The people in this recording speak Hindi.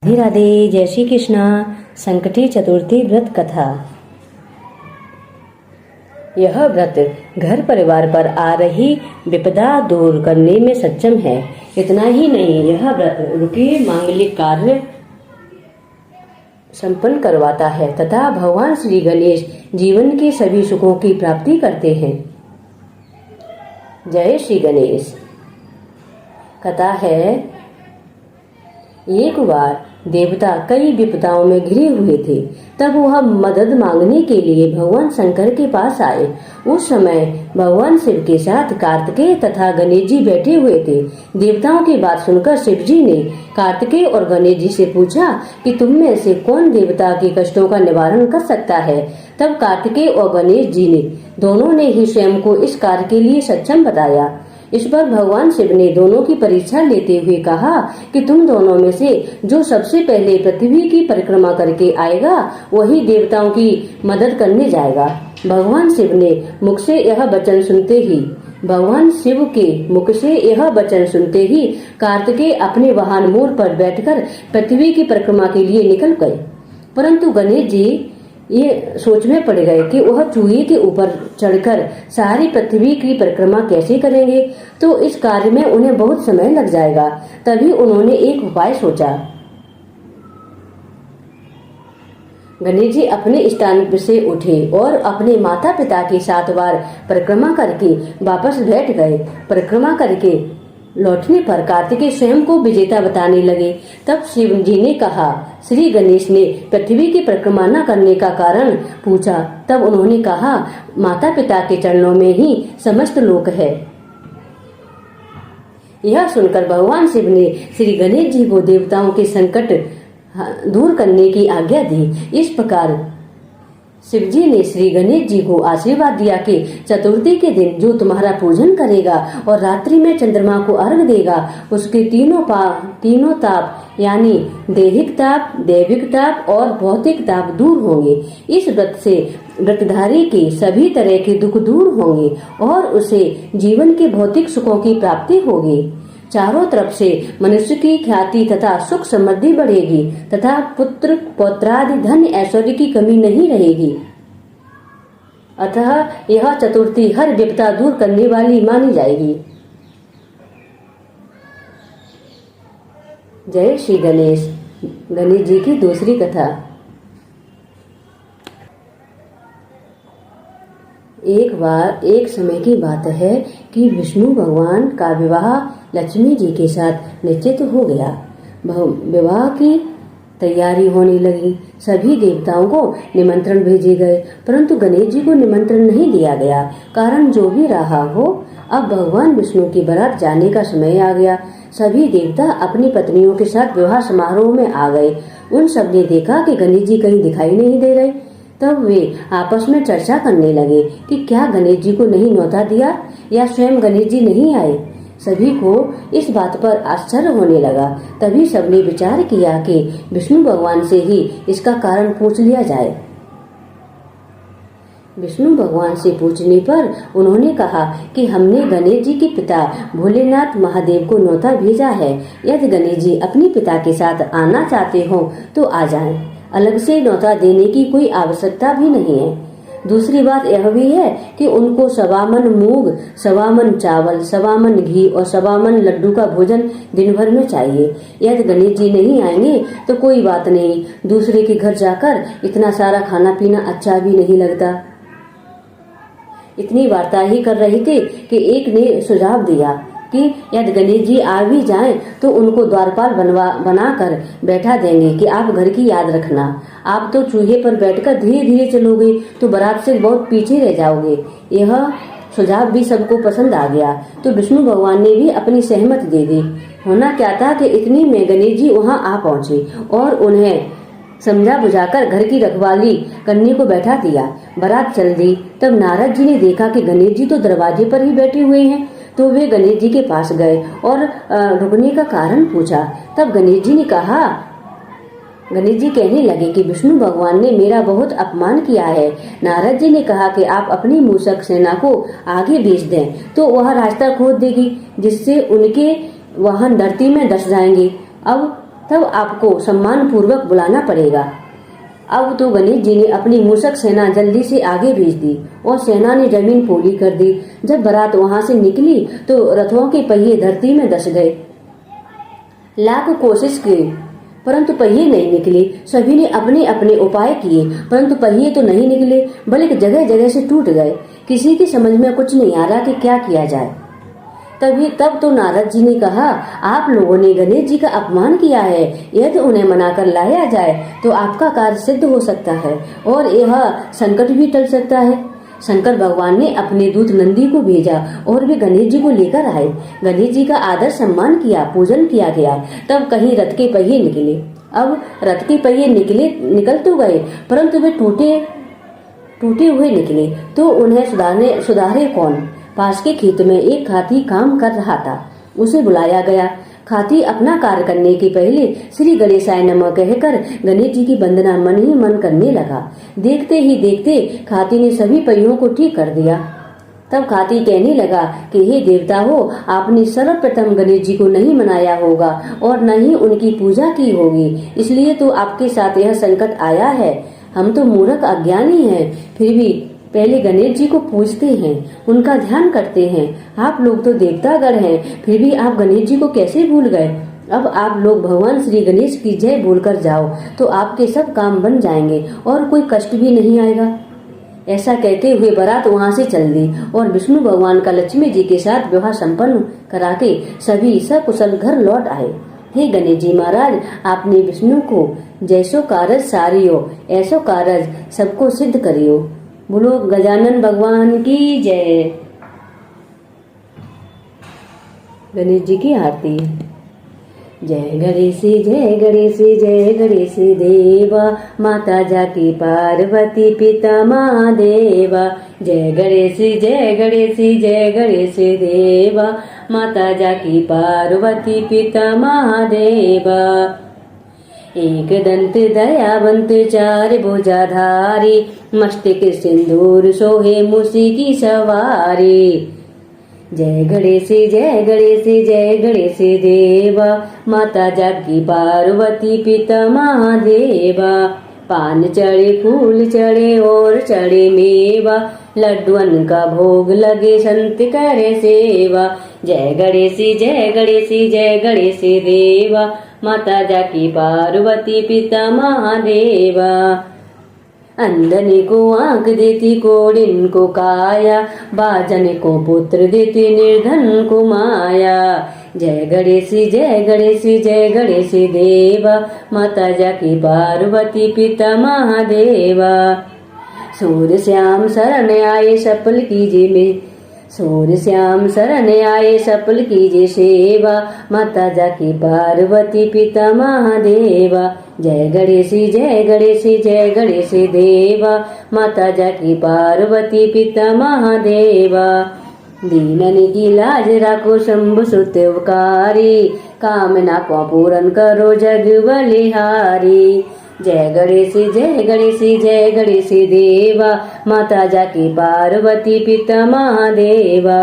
राधे राधे। जय श्री कृष्णा। संकटी चतुर्थी व्रत कथा। यह व्रत घर परिवार पर आ रही विपदा दूर करने में सक्षम है। इतना ही नहीं, यह व्रत रुके मांगलिक कार्य संपन्न करवाता है तथा भगवान श्री गणेश जीवन के सभी सुखों की प्राप्ति करते हैं। जय श्री गणेश। कथा है, एक बार देवता कई विपदाओं में घिरे हुए थे। तब वह मदद मांगने के लिए भगवान शंकर के पास आए। उस समय भगवान शिव के साथ कार्तिकेय तथा गणेश जी बैठे हुए थे। देवताओं की बात सुनकर शिव जी ने कार्तिकेय और गणेश जी से पूछा कि तुम में से कौन देवता के कष्टों का निवारण कर सकता है। तब कार्तिकेय और गणेश जी ने दोनों ने ही स्वयं को इस कार्य के लिए सक्षम बताया। इस पर भगवान शिव ने दोनों की परीक्षा लेते हुए कहा कि तुम दोनों में से जो सबसे पहले पृथ्वी की परिक्रमा करके आएगा वही देवताओं की मदद करने जाएगा। भगवान शिव के मुख से यह वचन सुनते ही कार्तिकेय अपने वाहन मोर पर बैठकर पृथ्वी की परिक्रमा के लिए निकल गए। परंतु गणेश जी ये सोच में पड़ गए कि वह चूहे के ऊपर चढ़कर सारी पृथ्वी की परिक्रमा कैसे करेंगे, तो इस कार्य में उन्हें बहुत समय लग जाएगा। तभी उन्होंने एक उपाय सोचा। गणेश जी अपने स्थान से उठे और अपने माता पिता के 7 बार परिक्रमा करके वापस बैठ गए। परिक्रमा करके लौटने पर कार्तिकेय स्वयं को विजेता बताने लगे। तब शिव जी ने कहा, श्री गणेश ने पृथ्वी की परिक्रमा न करने का कारण पूछा। तब उन्होंने कहा, माता पिता के चरणों में ही समस्त लोक है। यह सुनकर भगवान शिव ने श्री गणेश जी को देवताओं के संकट दूर करने की आज्ञा दी। इस प्रकार शिव जी ने श्री गणेश जी को आशीर्वाद दिया कि चतुर्थी के दिन जो तुम्हारा पूजन करेगा और रात्रि में चंद्रमा को अर्घ देगा, उसके तीनों ताप यानी दैहिक ताप, दैविक ताप और भौतिक ताप दूर होंगे। इस व्रत से व्रतधारी के सभी तरह के दुख दूर होंगे और उसे जीवन के भौतिक सुखों की प्राप्ति होगी। चारों तरफ से मनुष्य की ख्याति तथा सुख समृद्धि बढ़ेगी तथा पुत्र पौत्रादि धन ऐश्वर्य की कमी नहीं रहेगी। अतः यह चतुर्थी हर विपदा दूर करने वाली मानी जाएगी। जय श्री गणेश। गणेश जी की दूसरी कथा। एक बार एक समय की बात है कि विष्णु भगवान का विवाह लक्ष्मी जी के साथ निश्चित हो गया। विवाह की तैयारी होने लगी। सभी देवताओं को निमंत्रण भेजे गए, परंतु गणेश जी को निमंत्रण नहीं दिया गया। कारण जो भी रहा हो, अब भगवान विष्णु की बारात जाने का समय आ गया। सभी देवता अपनी पत्नियों के साथ विवाह समारोह में आ गए। उन सब ने देखा कि गणेश जी कहीं दिखाई नहीं दे रहे। तब वे आपस में चर्चा करने लगे कि क्या गणेश जी को नहीं न्योता दिया या स्वयं गणेश जी नहीं आए। सभी को इस बात पर आश्चर्य होने लगा। तभी सबने विचार किया कि विष्णु भगवान से ही इसका कारण पूछ लिया जाए। विष्णु भगवान से पूछने पर उन्होंने कहा कि हमने गणेश जी के पिता भोलेनाथ महादेव को न्योता भेजा है। यदि गणेश जी अपने पिता के साथ आना चाहते हो तो आ जाएं। अलग से न्योता देने की कोई आवश्यकता भी नहीं है। दूसरी बात यह भी है कि उनको 1.25 मन मूंग, 1.25 मन चावल, 1.25 मन घी और 1.25 मन लड्डू का भोजन दिन भर में चाहिए। यदि गणेश जी नहीं आएंगे तो कोई बात नहीं, दूसरे के घर जाकर इतना सारा खाना पीना अच्छा भी नहीं लगता। इतनी वार्ता ही कर रहे थे कि एक ने सुझाव दिया कि यदि गणेश जी आ भी जाएं तो उनको द्वारपाल बनाकर बैठा देंगे कि आप घर की याद रखना। आप तो चूहे पर बैठकर धीरे धीरे चलोगे तो बारात से बहुत पीछे रह जाओगे। यह सुझाव भी सबको पसंद आ गया तो विष्णु भगवान ने भी अपनी सहमति दे दी। होना क्या था कि इतनी में गणेश जी वहां आ पहुंचे और उन्हें समझा बुझाकर घर की रखवाली करने को बैठा दिया। बारात चल दी। तब नारद जी ने देखा कि गणेश जी तो दरवाजे पर ही बैठे हुए हैं। तो वे गणेश जी के पास गए और रुकने का कारण पूछा। तब गणेश जी कहने लगे कि विष्णु भगवान ने मेरा बहुत अपमान किया है। नारद जी ने कहा कि आप अपनी मूषक सेना को आगे भेज दें तो वह रास्ता खोद देगी, जिससे उनके वाहन धरती में धंस जाएंगे। अब तब आपको सम्मान पूर्वक बुलाना पड़ेगा। अब तो गणेश जी ने अपनी मूषक सेना जल्दी से आगे भेज दी और सेना ने जमीन पोली कर दी। जब बारात वहां से निकली तो रथों के पहिए धरती में धस गए। लाख कोशिश की परंतु पहिए नहीं निकले। सभी ने अपने अपने उपाय किए परंतु पहिए तो नहीं निकले, बल्कि जगह जगह से टूट गए। किसी की समझ में कुछ नहीं आ रहा कि क्या किया जाए। तब तो नारद जी ने कहा, आप लोगों ने गणेश जी का अपमान किया है, यदि उन्हें मनाकर लाया जाए तो आपका कार्य सिद्ध हो सकता है और यह संकट भी टल सकता है। शंकर भगवान ने अपने दूत नंदी को भेजा और वे गणेश जी को लेकर आए। गणेश जी का आदर सम्मान किया, पूजन किया गया। तब कहीं रथ के पहिए निकले। अब रथ के पहिए निकल तो गए परंतु वे टूटे हुए निकले तो उन्हें सुधारे कौन। पास के खेत में एक खाती काम कर रहा था, उसे बुलाया गया। खाती अपना कार्य करने के पहले श्री गणेशाय नमः कहकर गणेश जी की वंदना मन ही मन करने लगा। देखते ही देखते खाती ने सभी पहियों को ठीक कर दिया। तब खाती कहने लगा कि हे देवता हो, आपने सर्वप्रथम गणेश जी को नहीं मनाया होगा और न ही उनकी पूजा की होगी, इसलिए तो आपके साथ यह संकट आया है। हम तो मूर्ख अज्ञानी हैं, फिर भी पहले गणेश जी को पूजते हैं, उनका ध्यान करते हैं। आप लोग तो देवतागण हैं, फिर भी आप गणेश जी को कैसे भूल गए। अब आप लोग भगवान श्री गणेश की जय बोलकर जाओ तो आपके सब काम बन जाएंगे और कोई कष्ट भी नहीं आएगा। ऐसा कहते हुए बारात वहां से चल दी और विष्णु भगवान का लक्ष्मी जी के साथ विवाह संपन्न करा के सभी सकुशल घर लौट आए। हे गणेश जी महाराज, आपने विष्णु को जैसो कारज सारियो ऐसो कारज सबको सिद्ध करियो। बोलो गजानन भगवान की जय। गणेश जी की आरती। जय गणेश जय गणेश जय गणेश देवा, माता जाकी पार्वती पिता महादेवा। जय गणेश जय गणेश जय गणेश देवा, माता जाकी पार्वती पिता महादेवा। एक दंत दयावंत चार भुजाधारी, मस्तक सिंदूर सोहे मूसी की सवारी। जय गणेश जय गणेश जय गणेश देवा, माता जाकी पार्वती पिता महादेवा। पान चढ़े फूल चढ़े और चढ़े मेवा, लड्डुअन का भोग लगे संत करे सेवा। जय गणेश जय गणेश जय गणेश देवा, माता जाकी पार्वती पिता महादेवा। अंधने को आंख देती कोड़िन को काया, बाजन को पुत्र देती निर्धन को माया। जय गणेश जय गणेश जय गणेश देवा, माता जाकी पार्वती पिता महादेवा। सूर्य श्याम शरण आए सफल कीजिए में, सूर्य श्याम शरण आए सफल कीजिए सेवा, माता जाकी पार्वती पिता महादेवा। जय गणेश जय गणेश जय गणेश देवा, माता जाकी पार्वती पिता महादेवा। दीनन की लाज राखो शंभु सुत उपकारी, कामना को पूरन करो जग बलिहारी। जय गणेश जय गणेश जय गणेश देवा, माता जाकी पार्वती पिता महादेवा।